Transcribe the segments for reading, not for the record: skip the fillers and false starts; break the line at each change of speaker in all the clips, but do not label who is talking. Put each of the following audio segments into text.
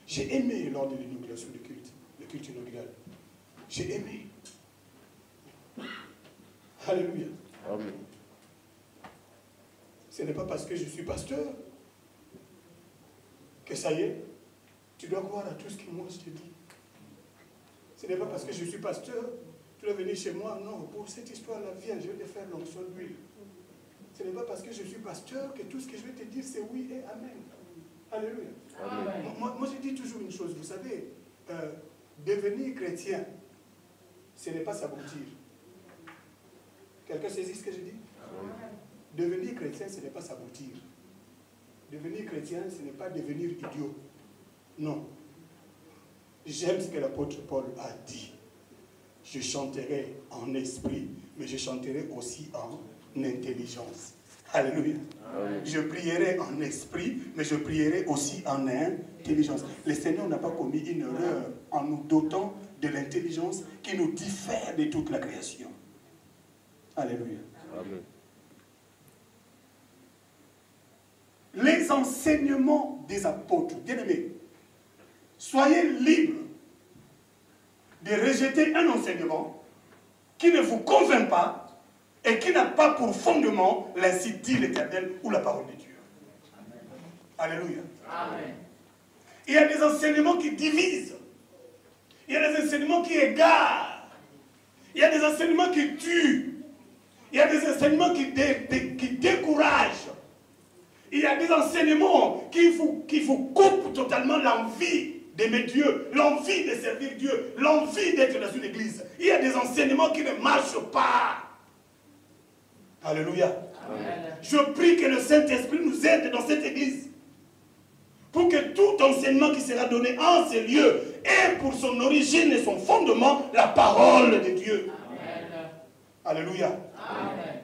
J'ai aimé lors de l'inauguration du culte, le culte inaugural. J'ai aimé. Alléluia.
Amen.
Ce n'est pas parce que je suis pasteur que ça y est, tu dois croire à tout ce que moi je te dis. Ce n'est pas parce que je suis pasteur, tu dois venir chez moi. Non, pour cette histoire-là, viens, je vais te faire l'onction d'huile. Ce n'est pas parce que je suis pasteur que tout ce que je vais te dire, c'est oui et amen. Alléluia.
Amen.
Moi, je dis toujours une chose, vous savez, devenir chrétien, ce n'est pas s'abrutir. Quelqu'un saisit ce que je dis? Devenir chrétien, ce n'est pas s'abrutir. Devenir chrétien, ce n'est pas devenir idiot. Non. J'aime ce que l'apôtre Paul a dit. Je chanterai en esprit, mais je chanterai aussi en intelligence. Alléluia.
Amen.
Je prierai en esprit, mais je prierai aussi en intelligence. Le Seigneur n'a pas commis une erreur en nous dotant de l'intelligence qui nous diffère de toute la création. Alléluia.
Amen.
Les enseignements des apôtres, bien aimés, soyez libres de rejeter un enseignement qui ne vous convainc pas et qui n'a pas pour fondement l'ainsi dit l'Éternel ou la parole de Dieu. Amen. Alléluia.
Amen.
Il y a des enseignements qui divisent. Il y a des enseignements qui égarent. Il y a des enseignements qui tuent. Il y a des enseignements qui découragent. Il y a des enseignements qui vous coupent totalement l'envie d'aimer Dieu, l'envie de servir Dieu, l'envie d'être dans une église. Il y a des enseignements qui ne marchent pas. Alléluia.
Amen.
Je prie que le Saint-Esprit nous aide dans cette église pour que tout enseignement qui sera donné en ces lieux ait pour son origine et son fondement la parole de Dieu.
Amen.
Alléluia.
Amen.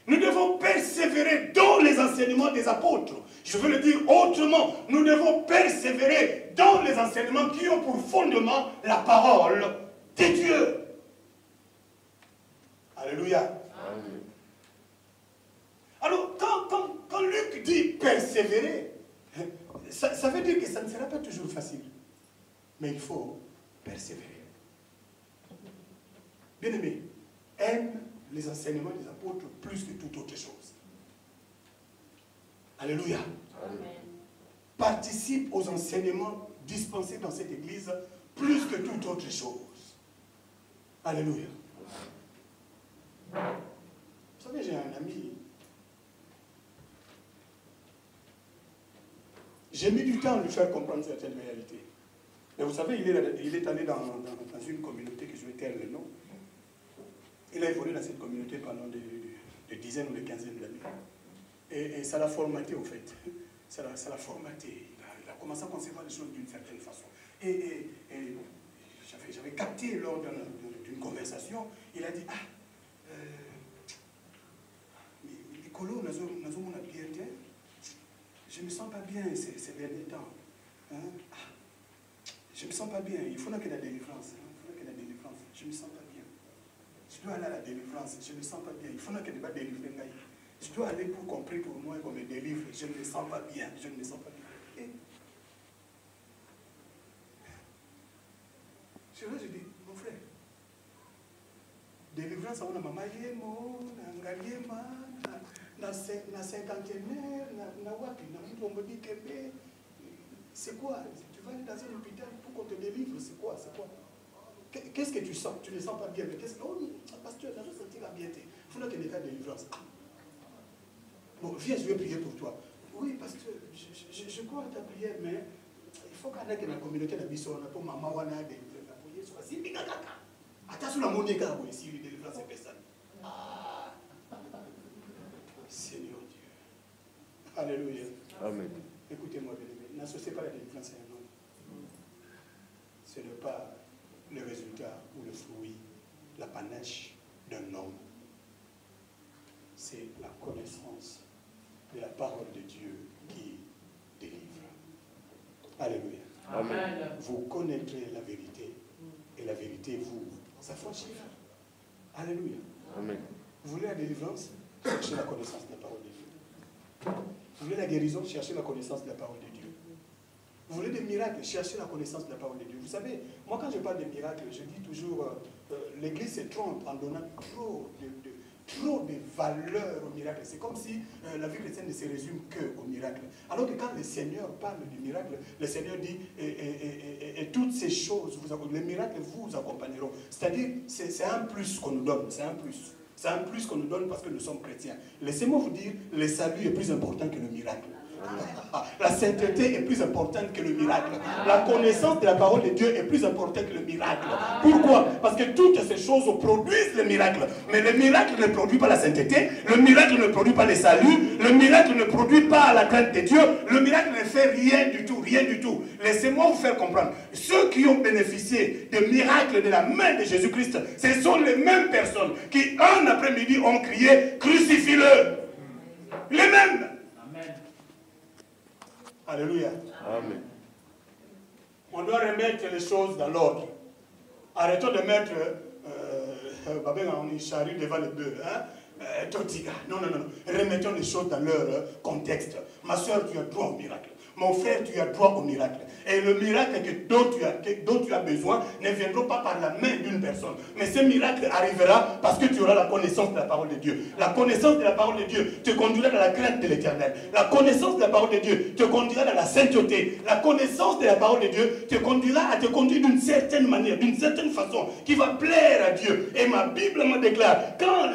Nous devons persévérer dans les enseignements des apôtres. Je veux le dire autrement. Nous devons persévérer dans les enseignements qui ont pour fondement la parole de Dieu. Alléluia.
Amen.
Alors, quand Luc dit persévérer, ça veut dire que ça ne sera pas toujours facile. Mais il faut persévérer. Bien-aimé, aime les enseignements des apôtres plus que toute autre chose. Alléluia.
Amen.
Participe aux enseignements dispensés dans cette église plus que toute autre chose. Alléluia. Vous savez, j'ai un ami. J'ai mis du temps à lui faire comprendre certaines réalités. Mais vous savez, il est allé dans une communauté que je vais taire le nom. Il a évolué dans cette communauté pendant des dizaines ou des quinzaines d'années. Et ça l'a formaté, au fait. Ça l'a formaté. Il a commencé à concevoir les choses d'une certaine façon. Et j'avais capté lors d'une conversation, il a dit, Nicolo, je ne me sens pas bien ces derniers temps. Hein? Je ne me sens pas bien. Il faut que la délivrance. Je ne me sens pas bien. Je dois aller à la délivrance. Je ne me sens pas bien. Il faut que je ne délivre. Je dois aller pour qu'on prie pour moi et qu'on me délivre. Je ne me sens pas bien. Je ne me sens pas bien. Et je dis, mon frère, délivrance, on a maman yemo, na ngaliema, na cinquantenaire, na wapi, na mtu on me dit que c'est quoi? Tu vas aller dans un hôpital pour qu'on te délivre, c'est quoi? Qu'est-ce que tu sens? Tu ne sens pas bien, mais qu'est-ce que... Oh, pasteur, je vais sentir la bienté. Il faut que tu aies des délivrance. Bon, viens, je vais prier pour toi. Oui, pasteur, je crois à ta prière, mais il faut qu'on ait que la communauté de Bissau, on a pour maman, on a délivré. Attention la monnaie, si il délivre ces personnes. Seigneur Dieu. Alléluia.
Amen.
Écoutez-moi, bien-aimé, n'associez pas la délivrance à un homme. Ce n'est pas le résultat ou le fruit, la panache d'un homme. C'est la connaissance de la parole de Dieu qui délivre. Alléluia.
Amen.
Vous connaîtrez la vérité et la vérité vous affranchira. Alléluia.
Amen.
Vous voulez la délivrance? Cherchez la connaissance de la parole de Dieu. Vous Vous voulez la guérison? Cherchez la connaissance de la parole de Dieu. Vous voulez des miracles? Cherchez la connaissance de la parole de Dieu. Vous savez, moi quand je parle de miracles, je dis toujours, l'Église se trompe en donnant trop de valeur au miracle. C'est comme si la vie chrétienne ne se résume que au miracle. Alors que quand le Seigneur parle du miracle, le Seigneur dit et toutes ces choses, les miracles vous accompagneront. C'est-à-dire, c'est un plus qu'on nous donne, c'est un plus. C'est un plus qu'on nous donne parce que nous sommes chrétiens. Laissez-moi vous dire, le salut est plus important que le miracle. La sainteté est plus importante que le miracle. La connaissance de la parole de Dieu est plus importante que le miracle. Pourquoi? Parce que toutes ces choses produisent le miracle. Mais le miracle ne produit pas la sainteté. Le miracle ne produit pas le salut. Le miracle ne produit pas la crainte de Dieu. Le miracle ne fait rien du tout. Rien du tout. Laissez-moi vous faire comprendre. Ceux qui ont bénéficié des miracles de la main de Jésus-Christ, ce sont les mêmes personnes qui, un après-midi, ont crié « Crucifie-le ». Les mêmes. Alléluia.
Amen.
On doit remettre les choses dans l'ordre. Arrêtons de mettre on charrue devant le bœuf. Non. Remettons les choses dans leur contexte. Ma soeur, tu as droit au miracle. Mon frère, tu as droit au miracle. Et le miracle dont tu as besoin ne viendra pas par la main d'une personne. Mais ce miracle arrivera parce que tu auras la connaissance de la parole de Dieu. La connaissance de la parole de Dieu te conduira dans la crainte de l'Éternel. La connaissance de la parole de Dieu te conduira dans la sainteté. La connaissance de la parole de Dieu te conduira à te conduire d'une certaine manière, d'une certaine façon, qui va plaire à Dieu. Et ma Bible me déclare, quand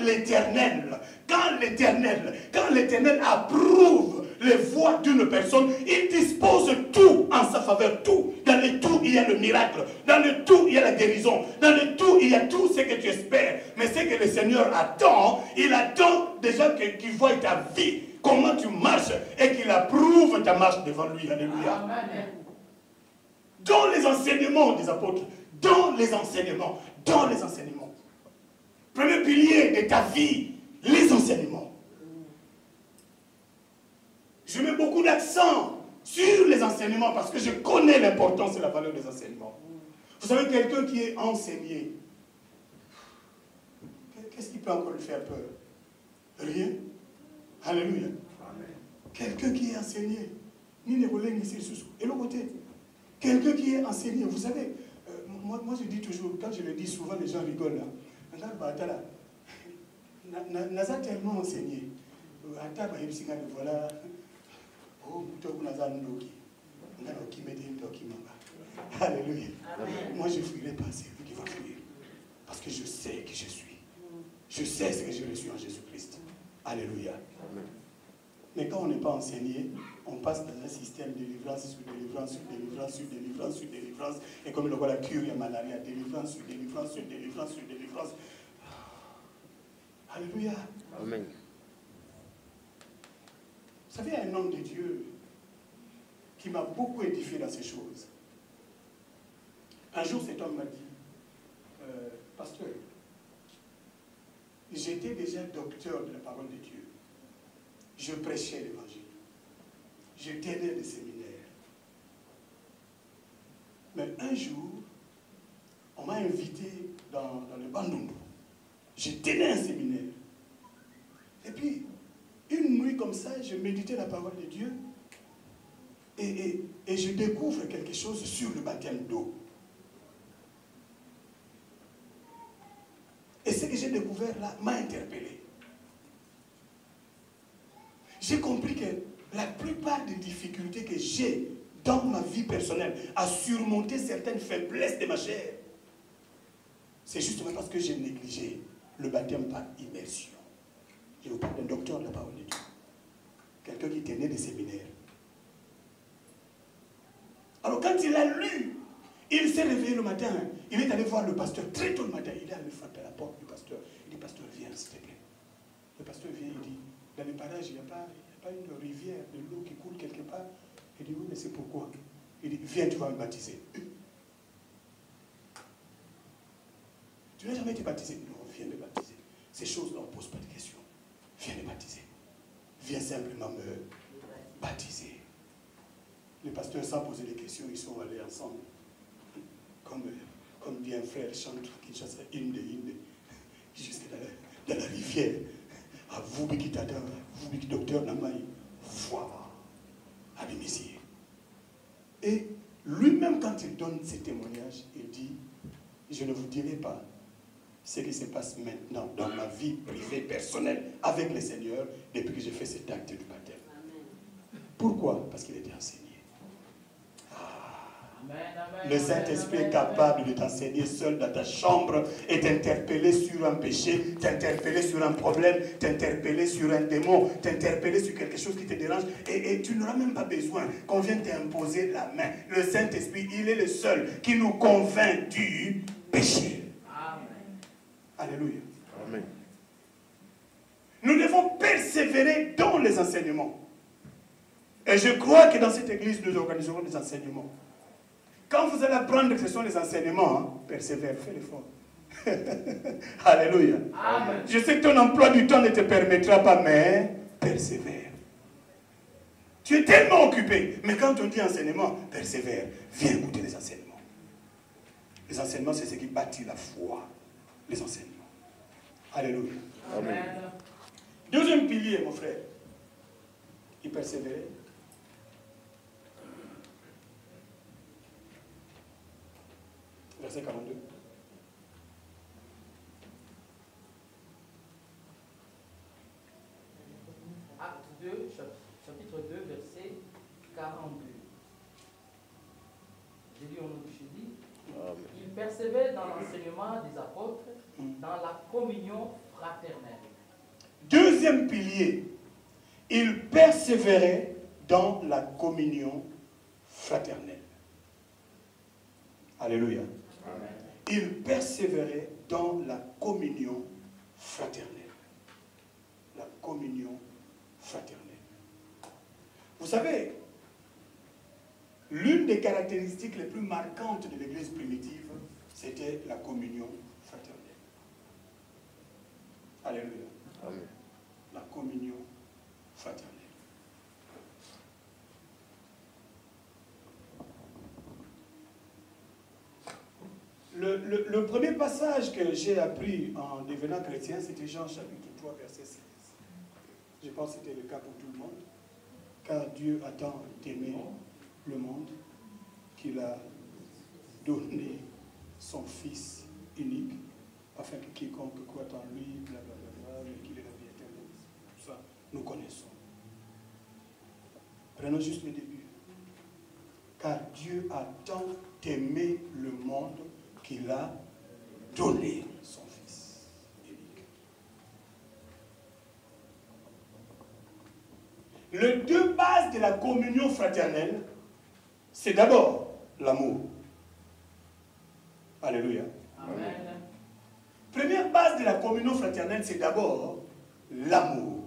l'Éternel approuve les voies d'une personne, il dispose tout en sa faveur, tout. Dans le tout, il y a le miracle. Dans le tout, il y a la guérison. Dans le tout, il y a tout ce que tu espères. Mais ce que le Seigneur attend, il attend déjà qu'il voie ta vie, comment tu marches, et qu'il approuve ta marche devant lui. Alléluia. Amen. Dans les enseignements des apôtres, dans les enseignements. Premier pilier de ta vie, les enseignements. Je mets beaucoup d'accent sur les enseignements parce que je connais l'importance et la valeur des enseignements. Vous savez, quelqu'un qui est enseigné, qu'est-ce qui peut encore lui faire peur? Rien. Alléluia. Quelqu'un qui est enseigné, ni les relais, ni sous. Et l'autre côté, quelqu'un qui est enseigné, vous savez, moi je dis toujours, quand je le dis souvent, les gens rigolent. Naza tellement enseigné. Voilà. Alléluia. Moi je ne fuirai pas, c'est lui qui va fuir. Parce que je sais qui je suis. Je sais ce que je reçu en Jésus-Christ. Alléluia. Amen. Mais quand on n'est pas enseigné, on passe dans un système de délivrance sur délivrance, sur délivrance, sur délivrance, sur délivrance. Et comme le voit la cure, il y a malaria, délivrance, sur délivrance, sur délivrance, sur délivrance. Alléluia.
Amen.
Vous savez, il y a un homme de Dieu qui m'a beaucoup édifié dans ces choses. Un jour, cet homme m'a dit, pasteur, j'étais déjà docteur de la parole de Dieu. Je prêchais l'évangile. Je tenais des séminaires. Mais un jour, on m'a invité dans le Bandundu. Je tenais un séminaire. Et puis, une nuit comme ça, je méditais la parole de Dieu et je découvre quelque chose sur le baptême d'eau. Et ce que j'ai découvert là m'a interpellé. J'ai compris que la plupart des difficultés que j'ai dans ma vie personnelle à surmonter certaines faiblesses de ma chair, c'est justement parce que j'ai négligé le baptême par immersion. Je vous parle d'un docteur de la parole de Dieu. Quelqu'un qui tenait des séminaires. Alors quand il a lu, il s'est réveillé le matin, il est allé voir le pasteur très tôt le matin. Il est allé frapper à la porte du pasteur. Il dit, pasteur, viens s'il te plaît. Le pasteur vient, il dit, dans les parages, il n'y a pas une rivière de l'eau qui coule quelque part. Il dit, oui, mais c'est pourquoi? Il dit, viens, tu vas me baptiser. Tu n'as jamais été baptisé? Non, viens me baptiser. Ces choses-là, on ne pose pas de questions. Viens me baptiser. Viens simplement me baptiser. Les pasteurs, sans poser des questions, ils sont allés ensemble. Comme dit un frère, chante qui chasse Inde, jusqu'à dans la rivière. À vous qui tata, vous qui docteur Namaï, voilà. Et lui-même, quand il donne ses témoignages, il dit, je ne vous dirai pas ce qui se passe maintenant dans ma vie privée, personnelle, avec le Seigneur, depuis que j'ai fait cet acte du baptême. Pourquoi? Parce qu'il était enseigné. Le Saint-Esprit est capable de t'enseigner seul dans ta chambre et t'interpeller sur un péché, t'interpeller sur un problème, t'interpeller sur un démon, t'interpeller sur quelque chose qui te dérange et tu n'auras même pas besoin qu'on vienne t'imposer la main. Le Saint-Esprit, il est le seul qui nous convainc du péché. Amen. Alléluia. Amen. Nous devons persévérer dans les enseignements. Et je crois que dans cette église, nous organiserons des enseignements. Quand vous allez apprendre que ce sont les enseignements, hein, persévère, fais l'effort. Alléluia. Amen. Je sais que ton emploi du temps ne te permettra pas, mais persévère. Tu es tellement occupé. Mais quand on dit enseignement, persévère. Viens écouter les enseignements. Les enseignements, c'est ce qui bâtit la foi. Les enseignements. Alléluia. Amen. Deuxième pilier, mon frère. Il persévérait. Verset 42.
Acte 2, chapitre 2, verset 42. J'ai lu au nom de Jésus. Il persévère dans l'enseignement des apôtres, dans la communion fraternelle.
Deuxième pilier, il persévérait dans la communion fraternelle. Alléluia. Amen. Il persévérait dans la communion fraternelle. La communion fraternelle. Vous savez, l'une des caractéristiques les plus marquantes de l'Église primitive, c'était la communion fraternelle. Alléluia. Amen. La communion fraternelle. Le premier passage que j'ai appris en devenant chrétien, c'était Jean chapitre 3, verset 16. Je pense que c'était le cas pour tout le monde. Car Dieu a tant aimé le monde qu'il a donné son Fils unique, afin que quiconque croit en lui, blablabla, mais qu'il ait la vie éternelle. Tout ça, nous connaissons. Prenons juste le début. Car Dieu a tant aimé le monde qu'il a donné son Fils unique. Les deux bases de la communion fraternelle, c'est d'abord l'amour. Alléluia. Amen. Première base de la communion fraternelle, c'est d'abord l'amour.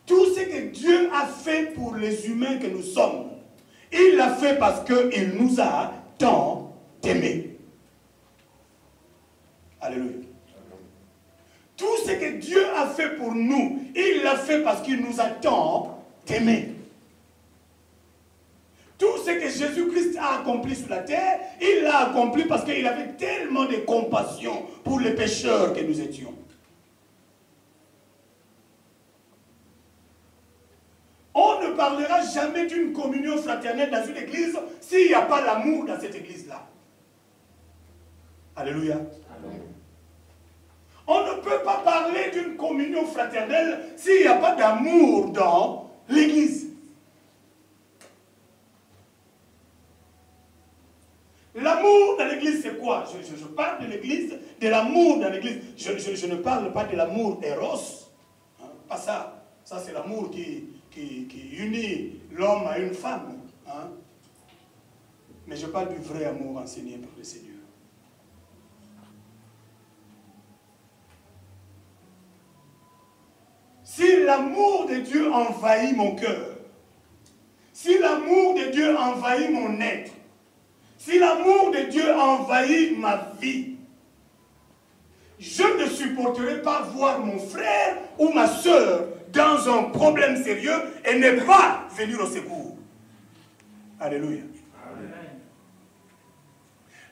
Tout ce que Dieu a fait pour les humains que nous sommes, il l'a fait parce qu'il nous a tant aimés. Alléluia. Tout ce que Dieu a fait pour nous, il l'a fait parce qu'il nous a tant aimés. Tout ce que Jésus-Christ a accompli sur la terre, il l'a accompli parce qu'il avait tellement de compassion pour les pécheurs que nous étions. On ne parlera jamais d'une communion fraternelle dans une église s'il n'y a pas l'amour dans cette église-là. Alléluia. Amen. On ne peut pas parler d'une communion fraternelle s'il n'y a pas d'amour dans l'église. L'amour dans l'église, c'est quoi? Je parle de l'église, de l'amour dans l'église. Je ne parle pas de l'amour éros. Hein, pas ça. Ça, c'est l'amour qui unit l'homme à une femme. Hein. Mais je parle du vrai amour enseigné par le Seigneur. Si l'amour de Dieu envahit mon cœur, si l'amour de Dieu envahit mon être, si l'amour de Dieu envahit ma vie, je ne supporterai pas voir mon frère ou ma soeur dans un problème sérieux et ne pas venir au secours. Alléluia. Amen.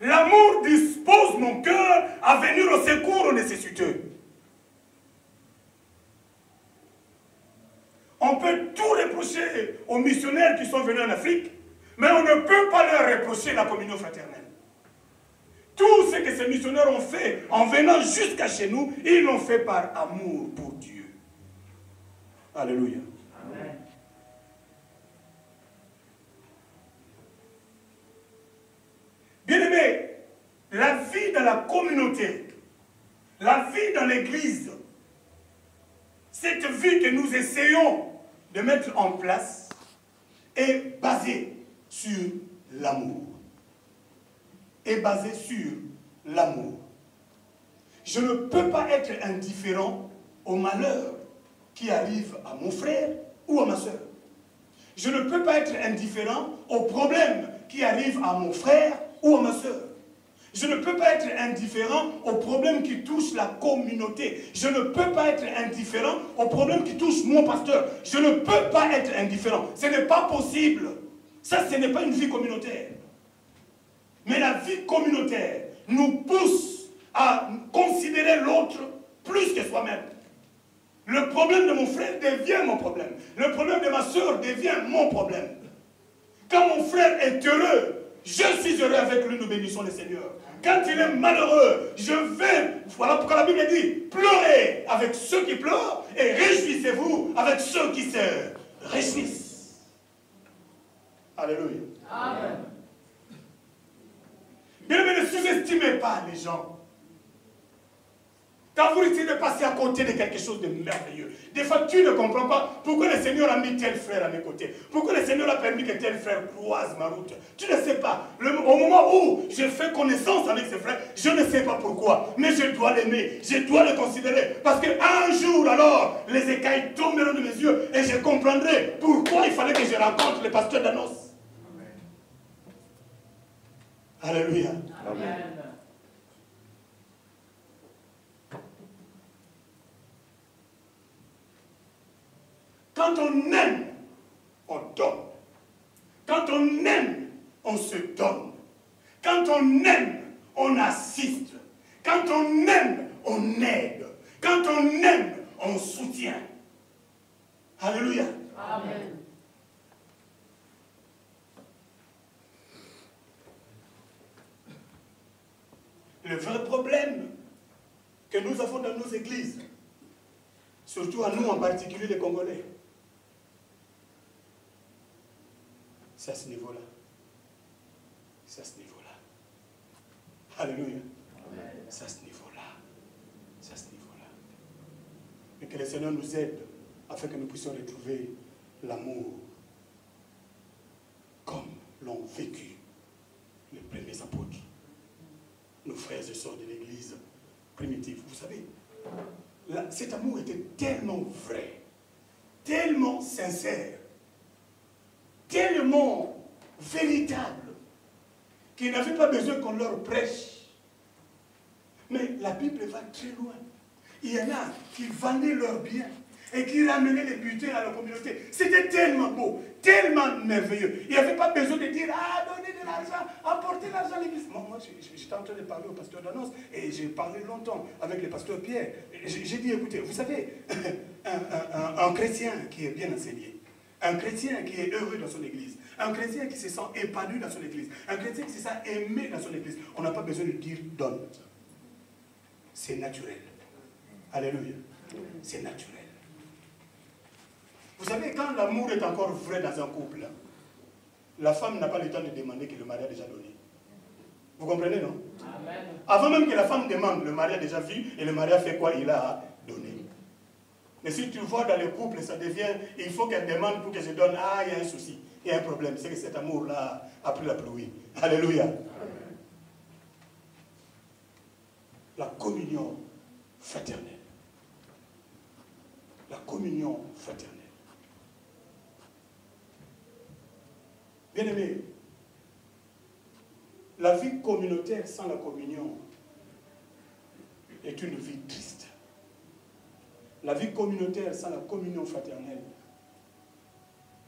L'amour dispose mon cœur à venir au secours aux nécessiteux. On peut tout reprocher aux missionnaires qui sont venus en Afrique, Mais on ne peut pas leur reprocher la communion fraternelle. Tout ce que ces missionnaires ont fait en venant jusqu'à chez nous, ils l'ont fait par amour pour Dieu. Alléluia.
Amen.
Bien-aimés, la vie dans la communauté, la vie dans l'église, cette vie que nous essayons de mettre en place est basée sur l'amour. Est basée sur l'amour. Je ne peux pas être indifférent au malheur qui arrive à mon frère ou à ma soeur. Je ne peux pas être indifférent aux problèmes qui arrivent à mon frère ou à ma soeur. Je ne peux pas être indifférent aux problèmes qui touchent la communauté. Je ne peux pas être indifférent aux problèmes qui touchent mon pasteur. Je ne peux pas être indifférent. Ce n'est pas possible. Ça, ce n'est pas une vie communautaire. Mais la vie communautaire nous pousse à considérer l'autre plus que soi-même. Le problème de mon frère devient mon problème. Le problème de ma soeur devient mon problème. Quand mon frère est heureux, je suis heureux avec lui, nous bénissons le Seigneur. Quand il est malheureux, je vais, voilà pourquoi la Bible dit, pleurez avec ceux qui pleurent et réjouissez-vous avec ceux qui se réjouissent. Alléluia.
Amen.
Bien, mais ne sous-estimez pas les gens. Quand vous essayez de passer à côté de quelque chose de merveilleux, des fois tu ne comprends pas pourquoi le Seigneur a mis tel frère à mes côtés, pourquoi le Seigneur a permis que tel frère croise ma route. Tu ne sais pas. Au moment où je fais connaissance avec ce frère, je ne sais pas pourquoi, mais je dois l'aimer, je dois le considérer. Parce qu'un jour alors, les écailles tomberont de mes yeux et je comprendrai pourquoi il fallait que je rencontre le pasteur d'Anos. Alléluia.
Amen.
Quand on aime, on donne. Quand on aime, on se donne. Quand on aime, on assiste. Quand on aime, on aide. Quand on aime, on soutient. Alléluia.
Amen.
Le vrai problème que nous avons dans nos églises, surtout à nous en particulier les Congolais, c'est à ce niveau-là. C'est à ce niveau-là. Alléluia. C'est à ce niveau-là. C'est à ce niveau-là. Et que le Seigneur nous aide afin que nous puissions retrouver l'amour comme l'ont vécu les premiers apôtres, nos frères et sœurs de l'église primitive. Vous savez, cet amour était tellement vrai, tellement sincère, tellement véritable, qu'ils n'avaient pas besoin qu'on leur prêche. Mais la Bible va très loin. Il y en a qui vendaient leurs biens et qui ramenaient les butins à la communauté. C'était tellement beau, tellement merveilleux. Il n'y avait pas besoin de dire, ah, donnez de l'argent, apportez l'argent à l'église. Moi, j'étais en train de parler au pasteur d'Annonce et j'ai parlé longtemps avec le pasteur Pierre. J'ai dit, écoutez, vous savez, un chrétien qui est bien enseigné, un chrétien qui est heureux dans son église, un chrétien qui se sent épanoui dans son église, un chrétien qui se sent aimé dans son église, on n'a pas besoin de dire donne. C'est naturel. Alléluia. C'est naturel. Vous savez, quand l'amour est encore vrai dans un couple, la femme n'a pas le temps de demander que le mari a déjà donné. Vous comprenez, non?
Amen.
Avant même que la femme demande, le mari a déjà vu et le mari a fait quoi? Il a donné. Mais si tu vois dans le couple, ça devient, il faut qu'elle demande pour que je donne. Ah, il y a un souci, il y a un problème. C'est que cet amour-là a pris la pluie. Alléluia. La communion fraternelle. La communion fraternelle. Bien-aimés, la vie communautaire sans la communion est une vie triste. La vie communautaire sans la communion fraternelle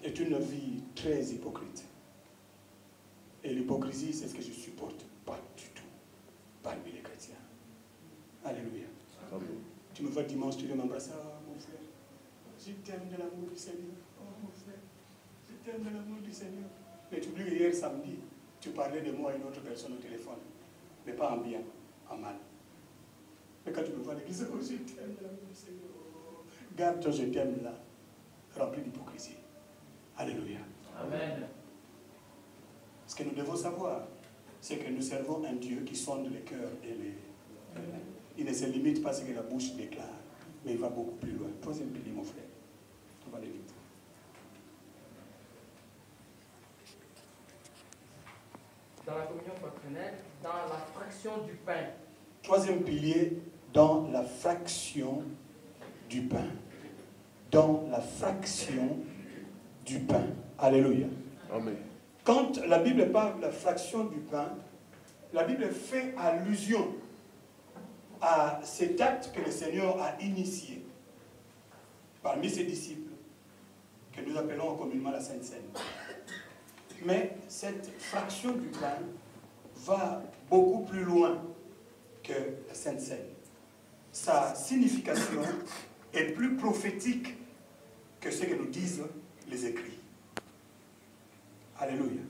est une vie très hypocrite. Et l'hypocrisie, c'est ce que je ne supporte pas du tout parmi les chrétiens. Alléluia. Amen. Tu me vois dimanche, tu viens m'embrasser. Ah, mon frère, je t'aime de l'amour du Seigneur. Oh, mon frère, je t'aime de l'amour du Seigneur. Mais tu plus que hier samedi, tu parlais de moi à une autre personne au téléphone. Mais pas en bien, en mal. Mais quand tu me vois à l'église, oh, je t'aime là, Seigneur. Garde-toi, je t'aime là. Rempli d'hypocrisie. Alléluia.
Amen.
Ce que nous devons savoir, c'est que nous servons un Dieu qui sonde les cœurs et les... Il ne se limite pas à ce que la bouche déclare, mais il va beaucoup plus loin. Troisième pilier, mon frère. On va aller vite.
Dans la communion fraternelle, dans la fraction du pain.
Troisième pilier, dans la fraction du pain. Dans la fraction du pain. Alléluia.
Amen.
Quand la Bible parle de la fraction du pain, la Bible fait allusion à cet acte que le Seigneur a initié parmi ses disciples, que nous appelons communément la Sainte Seine. Mais cette fraction du pain va beaucoup plus loin que la Sainte Seine. Sa signification est plus prophétique que ce que nous disent les écrits. Alléluia.